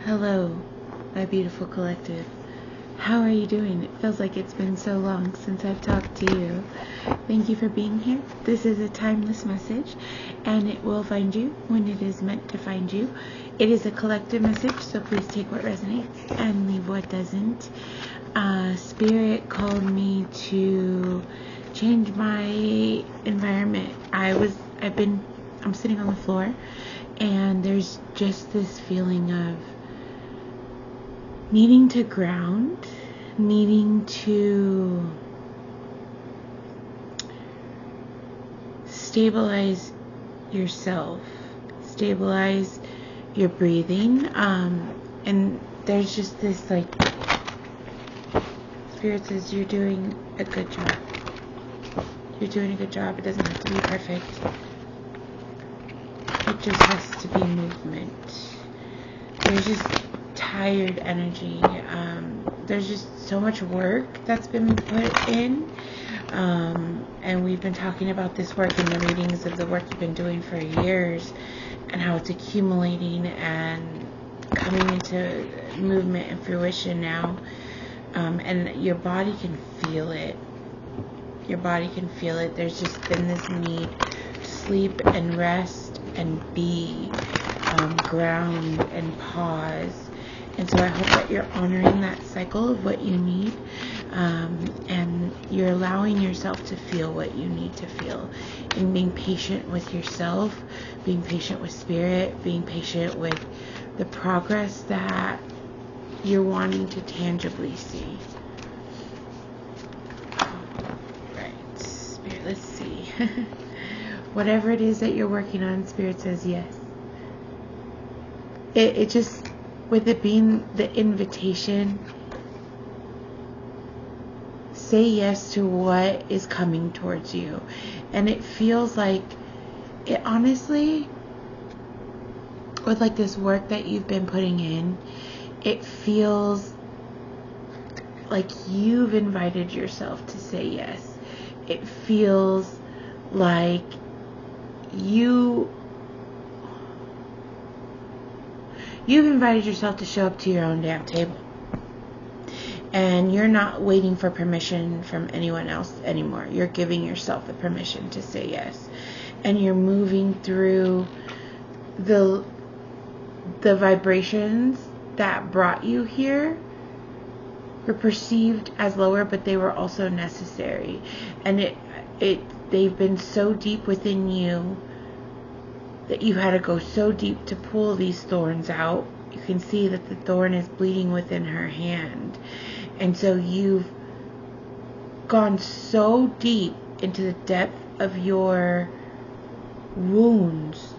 Hello, my beautiful collective. How are you doing? It feels like it's been so long since I've talked to you. Thank you for being here. This is a timeless message, and it will find you when it is meant to find you. It is a collective message, so please take what resonates and leave what doesn't. Spirit called me to change my environment. I'm sitting on the floor, and there's just this feeling of needing to ground, needing to stabilize yourself, stabilize your breathing, and there's just this Spirit says you're doing a good job. You're doing a good job. It doesn't have to be perfect. It just has to be movement. There's just tired energy. There's just so much work that's been put in, and we've been talking about this work in the readings of the work you've been doing for years and how it's accumulating and coming into movement and fruition now, and your body can feel it. Your body can feel it. There's just been this need to sleep and rest and be, ground and pause. And so I hope that you're honoring that cycle of what you need, and you're allowing yourself to feel what you need to feel, and being patient with yourself, being patient with spirit, being patient with the progress that you're wanting to tangibly see. Right, Spirit, let's see. Whatever it is that you're working on, Spirit says yes. It just, with it being the invitation, say yes to what is coming towards you. And it feels like, it honestly, with this work that you've been putting in, it feels like you've invited yourself to say yes. It feels like you've invited yourself to show up to your own damn table. And you're not waiting for permission from anyone else anymore. You're giving yourself the permission to say yes. And you're moving through the vibrations that brought you here were perceived as lower, but they were also necessary. And they've been so deep within you that you had to go so deep to pull these thorns out. You can see that the thorn is bleeding within her hand. And so you've gone so deep into the depth of your wounds.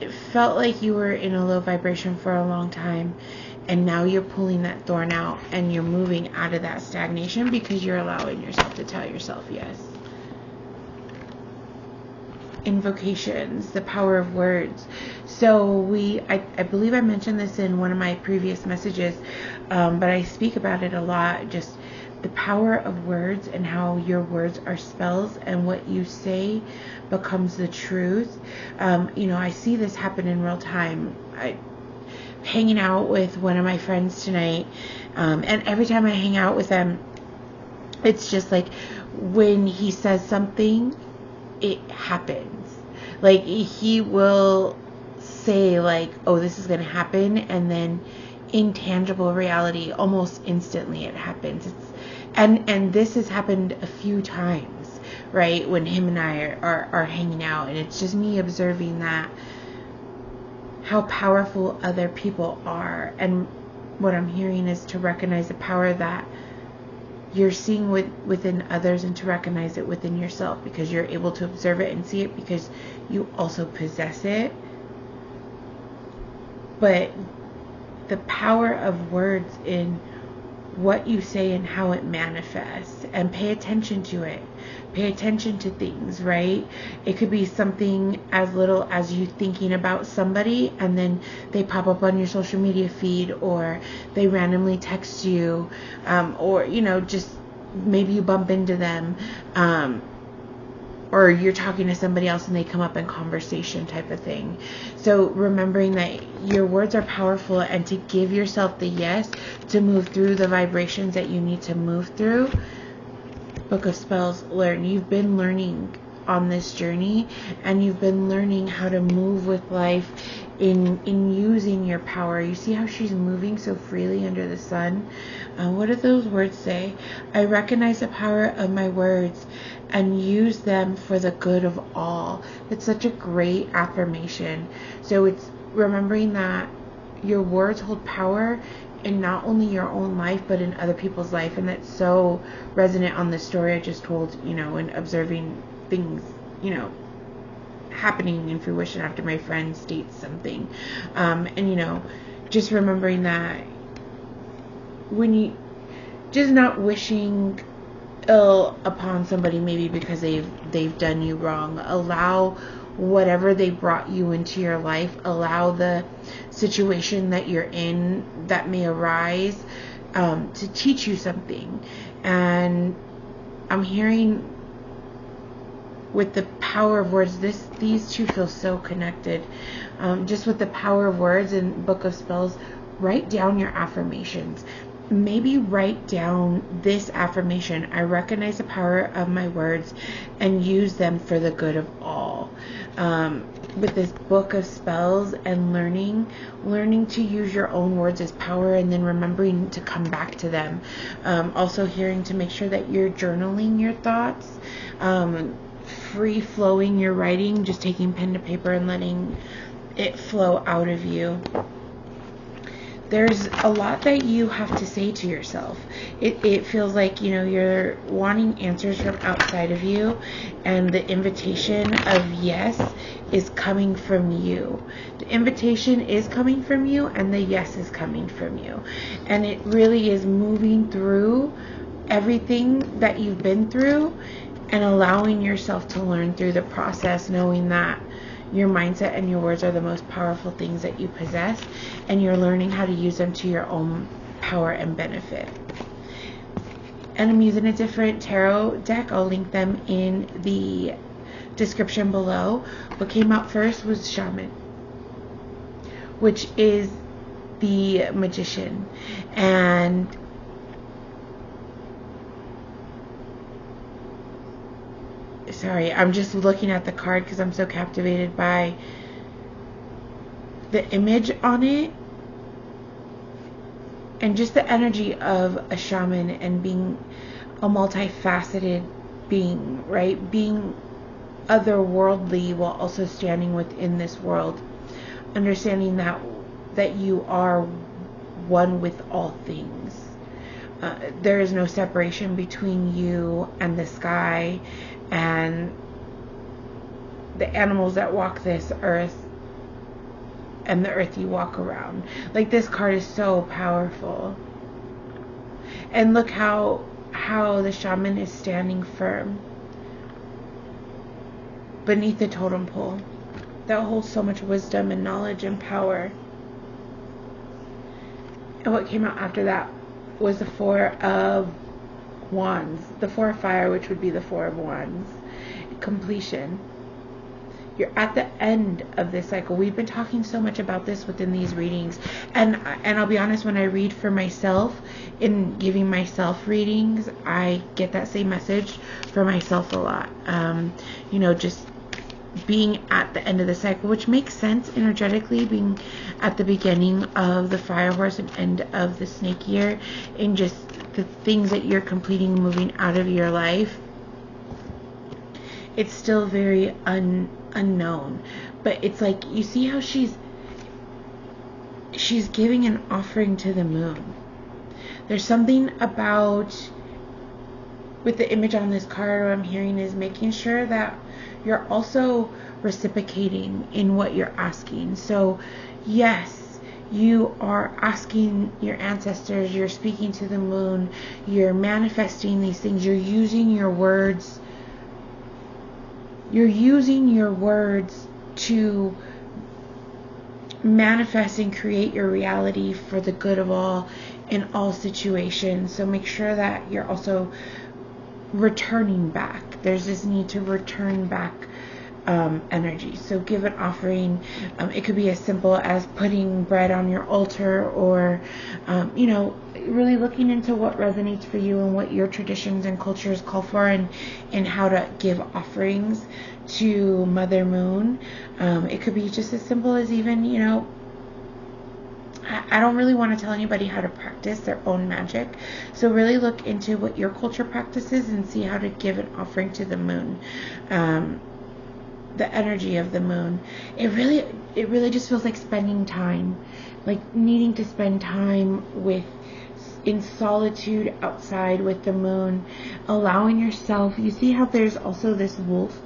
It felt like you were in a low vibration for a long time, and now you're pulling that thorn out, and you're moving out of that stagnation because you're allowing yourself to tell yourself yes. Invocations, the power of words. So I believe I mentioned this in one of my previous messages, but I speak about it a lot, just the power of words and how your words are spells, and what you say becomes the truth. I see this happen in real time. Hanging out with one of my friends tonight, and every time I hang out with them, it's just like when he says something, it happens. Like, he will say oh, this is going to happen, and then in tangible reality, almost instantly it happens. And this has happened a few times, right, when him and I are hanging out, and it's just me observing that, how powerful other people are. And what I'm hearing is to recognize the power that you're seeing within others, and to recognize it within yourself, because you're able to observe it and see it because you also possess it. But the power of words in what you say and how it manifests, and pay attention to it. Pay attention to things, right? It could be something as little as you thinking about somebody, and then they pop up on your social media feed, or they randomly text you, or just maybe you bump into them. or you're talking to somebody else and they come up in conversation type of thing. So remembering that your words are powerful, and to give yourself the yes to move through the vibrations that you need to move through. Book of Spells, learn. You've been learning on this journey, and you've been learning how to move with life in using your power. You see how she's moving so freely under the sun? What do those words say? I recognize the power of my words and use them for the good of all. It's such a great affirmation. So it's remembering that your words hold power in not only your own life, but in other people's life. And that's so resonant on the story I just told, and observing things, happening in fruition after my friend states something. And just remembering that when you just not wishing ill upon somebody, maybe because they've done you wrong. Allow whatever they brought you into your life, allow the situation that you're in that may arise to teach you something. And I'm hearing with the power of words, these two feel so connected. Just with the power of words and Book of Spells, write down your affirmations. Maybe write down this affirmation: I recognize the power of my words and use them for the good of all. With this Book of Spells and learning to use your own words as power, and then remembering to come back to them. Also hearing to make sure that you're journaling your thoughts, free flowing your writing, just taking pen to paper and letting it flow out of you. There's a lot that you have to say to yourself. It feels like, you're wanting answers from outside of you, and the invitation of yes is coming from you. The invitation is coming from you, and the yes is coming from you. And it really is moving through everything that you've been through and allowing yourself to learn through the process, knowing that your mindset and your words are the most powerful things that you possess, and you're learning how to use them to your own power and benefit. And I'm using a different tarot deck. I'll link them in the description below. What came out first was Shaman, which is the magician. And sorry, I'm just looking at the card because I'm so captivated by the image on it and just the energy of a shaman and being a multifaceted being, right? Being otherworldly while also standing within this world, understanding that you are one with all things. There is no separation between you and the sky and the animals that walk this earth and the earth you walk around. Like, this card is so powerful. And look how the shaman is standing firm beneath the totem pole that holds so much wisdom and knowledge and power. And what came out after that was the Four of Wands, the Four of Fire, which would be the Four of Wands. Completion. You're at the end of this cycle. We've been talking so much about this within these readings, and I'll be honest, when I read for myself, in giving myself readings, I get that same message for myself a lot. Just being at the end of the cycle, which makes sense energetically, being at the beginning of the fire horse and end of the snake year, and just the things that you're completing, moving out of your life. It's still very unknown, but it's like, you see how she's giving an offering to the moon. There's something about, with the image on this card, what I'm hearing is making sure that you're also reciprocating in what you're asking. So yes, you are asking your ancestors, you're speaking to the moon, you're manifesting these things, you're using your words. You're using your words to manifest and create your reality for the good of all in all situations. So make sure that you're also returning back. There's this need to return back energy. So give an offering. It could be as simple as putting bread on your altar, or really looking into what resonates for you and what your traditions and cultures call for, and how to give offerings to Mother Moon. It could be just as simple as even, I don't really want to tell anybody how to practice their own magic. So really look into what your culture practices and see how to give an offering to the moon. The energy of the moon. It really just feels like spending time, like needing to spend time in solitude outside with the moon, allowing yourself. You see how there's also this wolf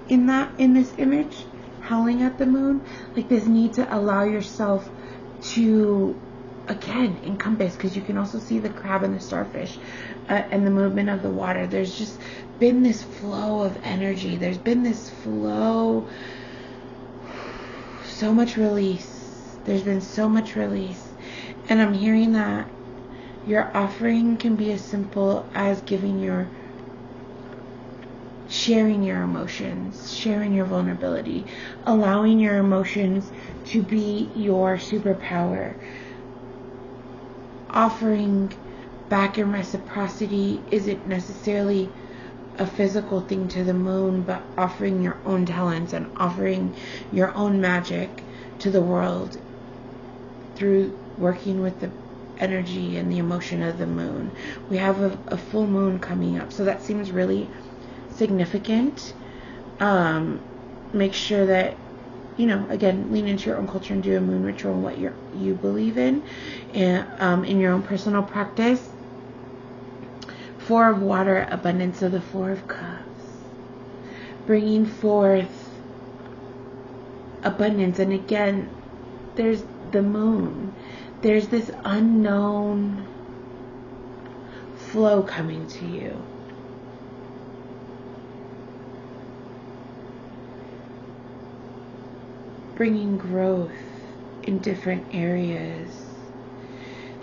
in this image howling at the moon, like this need to allow yourself to again encompass, because you can also see the crab and the starfish and the movement of the water. There's just been this flow of energy. There's been this flow, so much release. There's been so much release. And I'm hearing that your offering can be as simple as sharing your emotions, sharing your vulnerability, allowing your emotions to be your superpower. Offering back in reciprocity isn't necessarily a physical thing to the moon, but offering your own talents and offering your own magic to the world through working with the energy and the emotion of the moon. We have a full moon coming up, so that seems really significant. Make sure that again, lean into your own culture and do a moon ritual and what you believe in, and in your own personal practice. Four of water, abundance of the Four of Cups, bringing forth abundance. And again, there's the moon. There's this unknown flow coming to you. Bringing growth in different areas.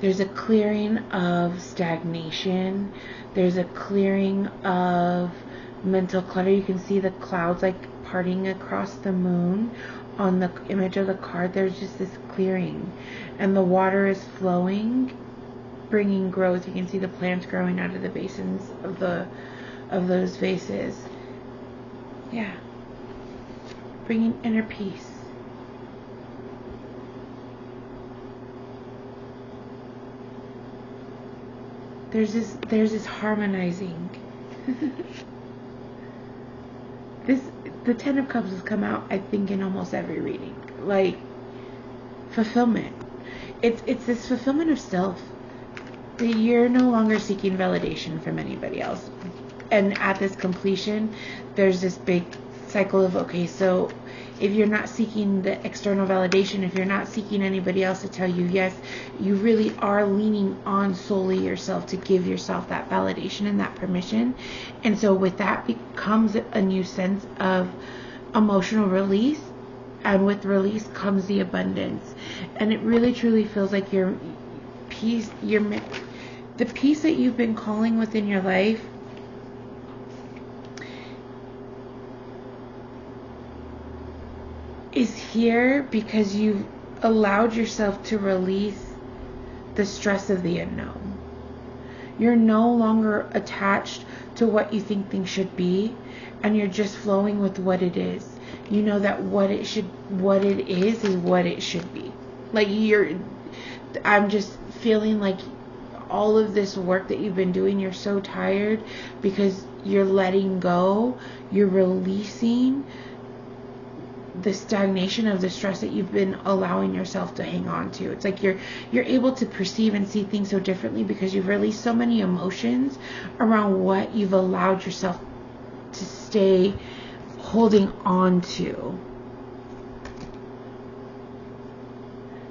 There's a clearing of stagnation. There's a clearing of mental clutter. You can see the clouds like parting across the moon on the image of the card. There's just this clearing, and the water is flowing, bringing growth. You can see the plants growing out of the basins of those vases. Yeah, bringing inner peace. There's this harmonizing. The Ten of Cups has come out, I think, in almost every reading. Like fulfillment. It's this fulfillment of self. That you're no longer seeking validation from anybody else. And at this completion, there's this big cycle of, okay, so if you're not seeking the external validation, if you're not seeking anybody else to tell you yes, you really are leaning on solely yourself to give yourself that validation and that permission. And so with that becomes a new sense of emotional release, and with release comes the abundance. And it really truly feels like your peace, the peace that you've been calling within your life is here because you've allowed yourself to release the stress of the unknown. You're no longer attached to what you think things should be, and you're just flowing with what it is. You know that what it is what it should be. Like I'm just feeling like all of this work that you've been doing, you're so tired because you're letting go, you're releasing the stagnation of the stress that you've been allowing yourself to hang on to. It's like you're able to perceive and see things so differently because you've released so many emotions around what you've allowed yourself to stay holding on to.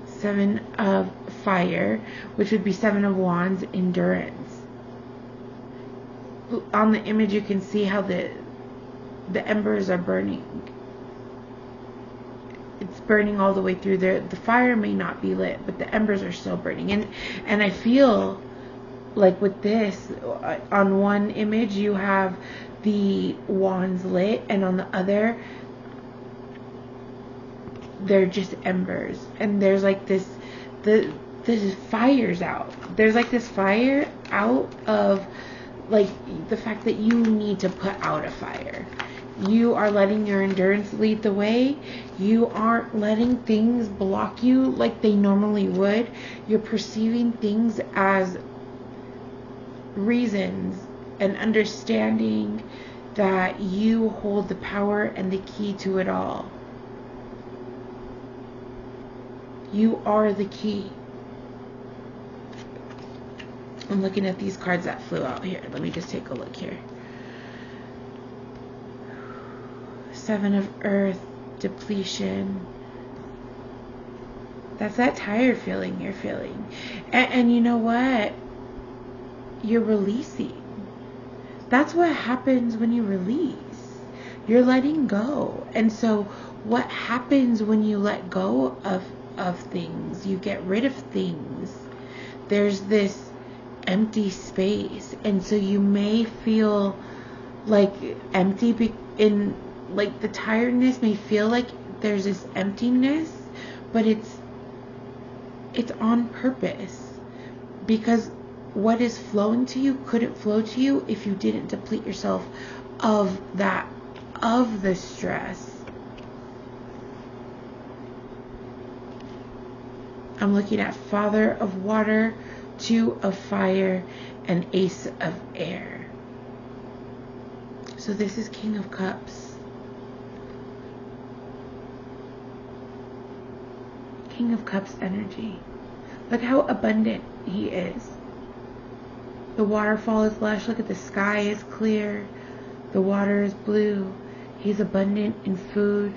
Seven of Fire, which would be Seven of Wands, endurance. On the image you can see how the embers are burning. It's burning all the way through there. The fire may not be lit, but the embers are still burning. And I feel like with this, on one image you have the wands lit, and on the other they're just embers, and there's like this fire's out. There's like this fire out of like the fact that you need to put out a fire. You are letting your endurance lead the way. You aren't letting things block you like they normally would. You're perceiving things as reasons and understanding that you hold the power and the key to it all. You are the key. I'm looking at these cards that flew out here. Let me just take a look here. Seven of Earth, depletion. That's that tired feeling you're feeling. And you know what? You're releasing. That's what happens when you release. You're letting go. And so what happens when you let go of things? You get rid of things. There's this empty space. And so you may feel like empty in like the tiredness may feel like there's this emptiness, but it's on purpose, because what is flowing to you couldn't flow to you if you didn't deplete yourself of the stress. I'm looking at Father of Water, Two of Fire, and Ace of Air. So this is King of Cups. King of Cups energy. Look how abundant he is. The waterfall is lush. Look at the sky is clear. The water is blue. He's abundant in food.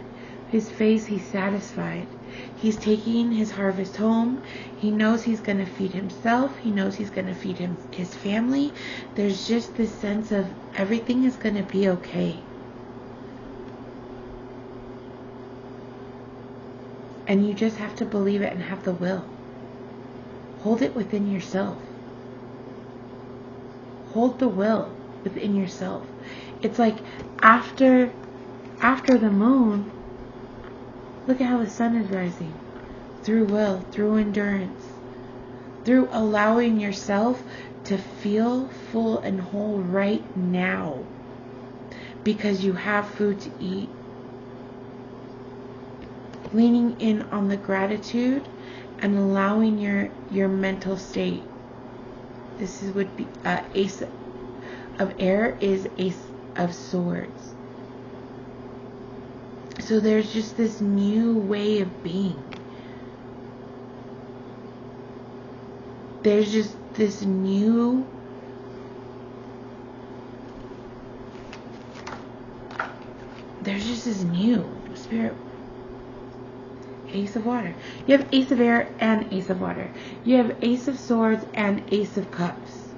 His face, he's satisfied. He's taking his harvest home. He knows he's going to feed himself. He knows he's going to feed his family. There's just this sense of everything is going to be okay. And you just have to believe it and have the will. Hold it within yourself. Hold the will within yourself. It's like after the moon, look at how the sun is rising. Through will, through endurance, through allowing yourself to feel full and whole right now. Because you have food to eat. Leaning in on the gratitude and allowing your mental state. This would be Ace of Air is Ace of Swords. So there's just this new way of being. There's just this new spirit. Ace of Water. You have Ace of Air and Ace of Water. You have Ace of Swords and Ace of Cups.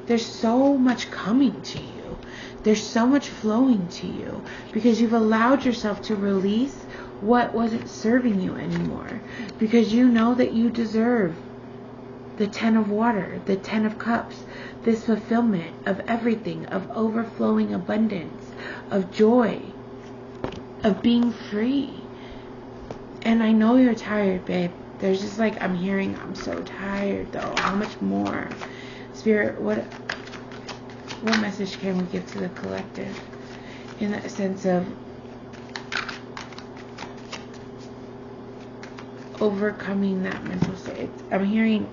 There's so much coming to you. There's so much flowing to you because you've allowed yourself to release what wasn't serving you anymore, because you know that you deserve the 10 of Water, the 10 of Cups, this fulfillment of everything, of overflowing abundance, of joy, of being free. And I know you're tired, babe. There's just like, I'm hearing, I'm so tired though. How much more? Spirit, what message can we give to the collective in that sense of overcoming that mental state? I'm hearing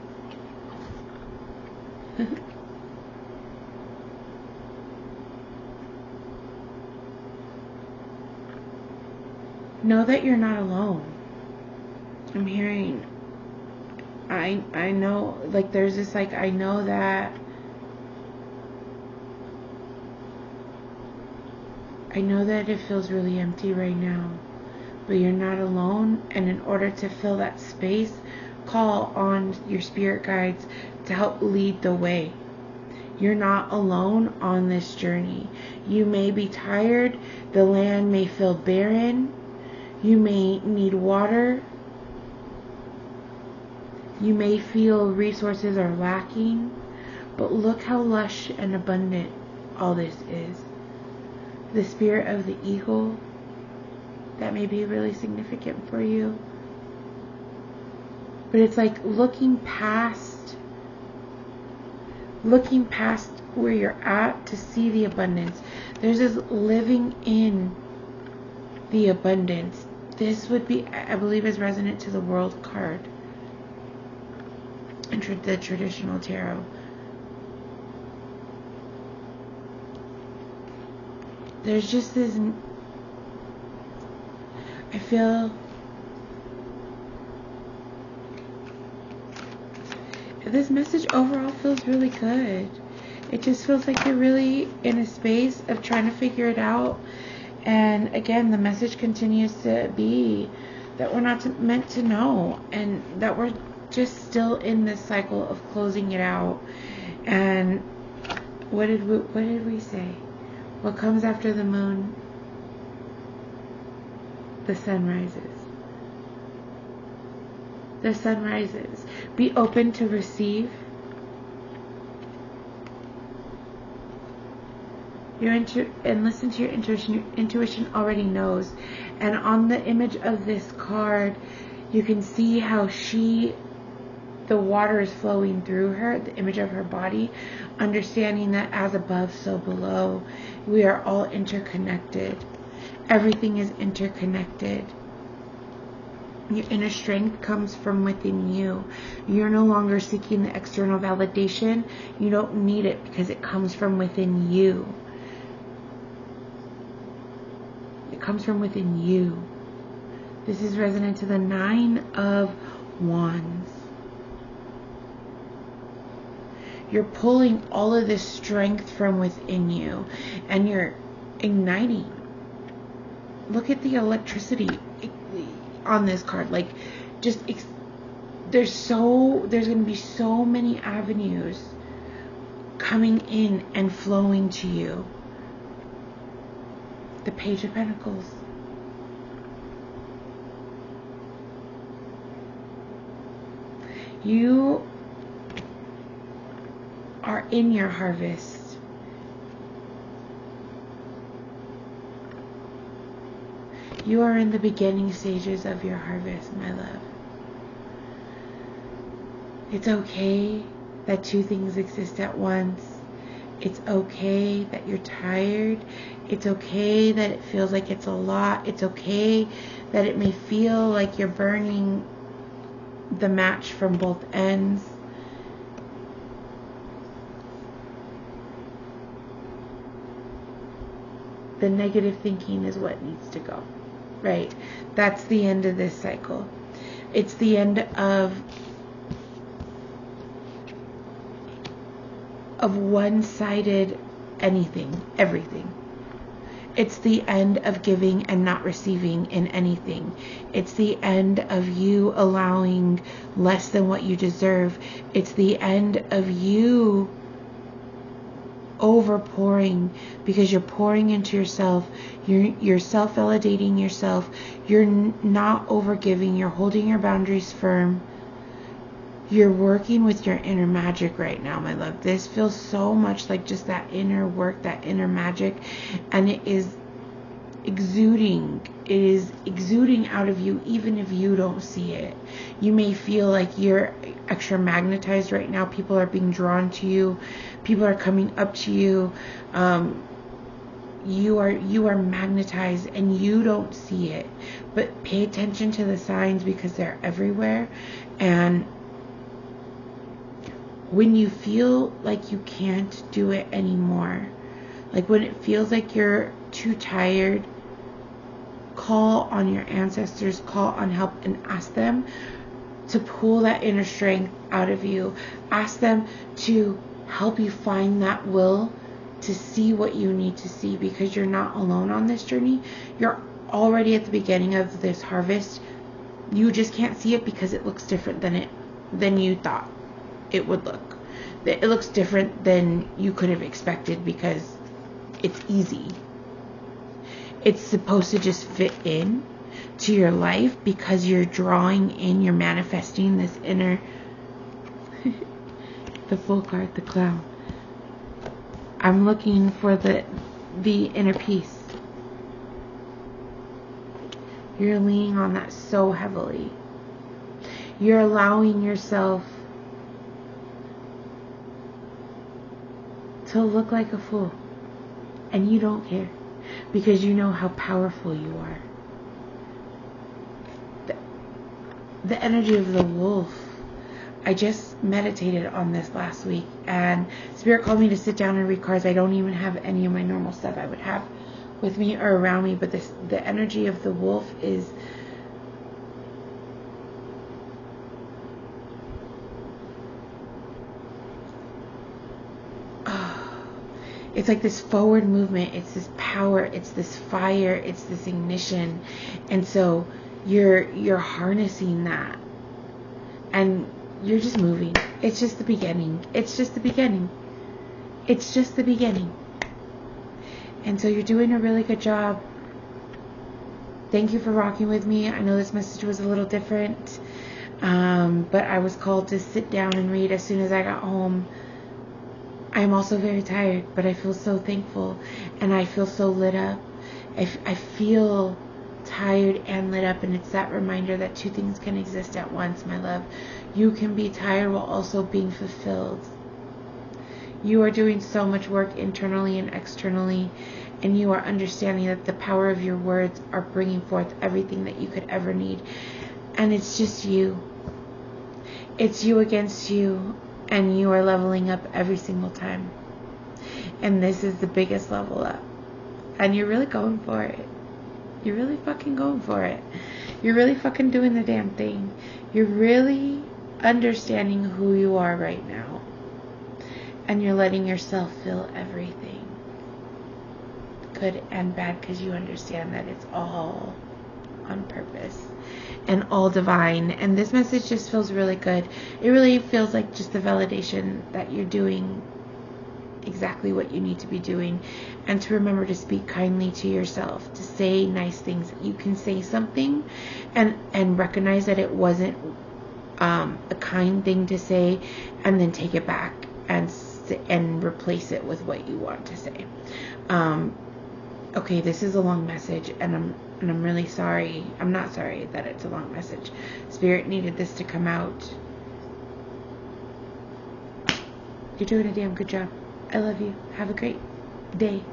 know that you're not alone. I'm hearing I know, like there's this like, I know that it feels really empty right now, but you're not alone. And in order to fill that space, call on your spirit guides to help lead the way. You're not alone on this journey. You may be tired. The land may feel barren. You may need water. You may feel resources are lacking, but look how lush and abundant all this is. The spirit of the eagle, that may be really significant for you. But it's like looking past where you're at to see the abundance. There's this living in the abundance. This would be, I believe, is resonant to the World card in the traditional tarot. There's just this, I feel, this message overall feels really good. It just feels like you're really in a space of trying to figure it out. And again, the message continues to be that we're not meant to know, and that we're just still in this cycle of closing it out. And what did we say? What comes after the moon? The sun rises. The sun rises. Be open to receive. And listen to your intuition. Your intuition already knows. And on the image of this card, you can see how the water is flowing through her, the image of her body, understanding that as above, so below. We are all interconnected. Everything is interconnected. Your inner strength comes from within you. You're no longer seeking the external validation. You don't need it because it comes from within you. It comes from within you. This is resonant to the 9 of Wands. You're pulling all of this strength from within you, and you're igniting. Look at the electricity on this card. Like, just there's going to be so many avenues coming in and flowing to you. The Page of Pentacles. You are in your harvest. You are in the beginning stages of your harvest, my love. It's okay that two things exist at once. It's okay that you're tired. It's okay that it feels like it's a lot. It's okay that it may feel like you're burning the match from both ends. The negative thinking is what needs to go, right? That's the end of this cycle. It's the end of one-sided anything, everything. It's the end of giving and not receiving in anything. It's the end of you allowing less than what you deserve. It's the end of you overpouring because you're pouring into yourself. You're self-validating yourself. You're not overgiving. You're holding your boundaries firm. You're working with your inner magic right now, my love. This feels so much like just that inner work, that inner magic, and it is exuding. It is exuding out of you, even if you don't see it. You may feel like you're extra magnetized right now. People are being drawn to you. People are coming up to you. You are magnetized and you don't see it. But pay attention to the signs because they're everywhere. And when you feel like you can't do it anymore, like when it feels like you're too tired, call on your ancestors, call on help, and ask them to pull that inner strength out of you. Ask them to help you find that will to see what you need to see, because you're not alone on this journey. You're already at the beginning of this harvest. You just can't see it because it looks different than you thought it would look. It looks different than you could have expected because it's easy. It's supposed to just fit in to your life because you're drawing in, you're manifesting this inner The Fool card, the Clown. I'm looking for the inner peace. You're leaning on that so heavily. You're allowing yourself to look like a fool. And you don't care. Because you know how powerful you are. The energy of the wolf. I just meditated on this last week. And Spirit called me to sit down and read cards. I don't even have any of my normal stuff I would have with me or around me. But the energy of the wolf is... It's like this forward movement. It's this power. It's this fire. It's this ignition. And so you're harnessing that. And you're just moving. It's just the beginning. It's just the beginning. It's just the beginning. And so you're doing a really good job. Thank you for rocking with me. I know this message was a little different. But I was called to sit down and read as soon as I got home. I'm also very tired, but I feel so thankful, and I feel so lit up. I feel tired and lit up, and it's that reminder that two things can exist at once, my love. You can be tired while also being fulfilled. You are doing so much work internally and externally, and you are understanding that the power of your words are bringing forth everything that you could ever need. And it's just you. It's you against you. And you are leveling up every single time. And this is the biggest level up. And you're really going for it. You're really fucking going for it. You're really fucking doing the damn thing. You're really understanding who you are right now. And you're letting yourself feel everything. Good and bad, because you understand that it's all on purpose. And all divine. And this message just feels really good. It really feels like just the validation that you're doing exactly what you need to be doing. And to remember to speak kindly to yourself. To say nice things. You can say something and recognize that it wasn't a kind thing to say, and then take it back and replace it with what you want to say. Okay, this is a long message, and I'm really sorry. I'm not sorry that it's a long message. Spirit needed this to come out. You're doing a damn good job. I love you. Have a great day.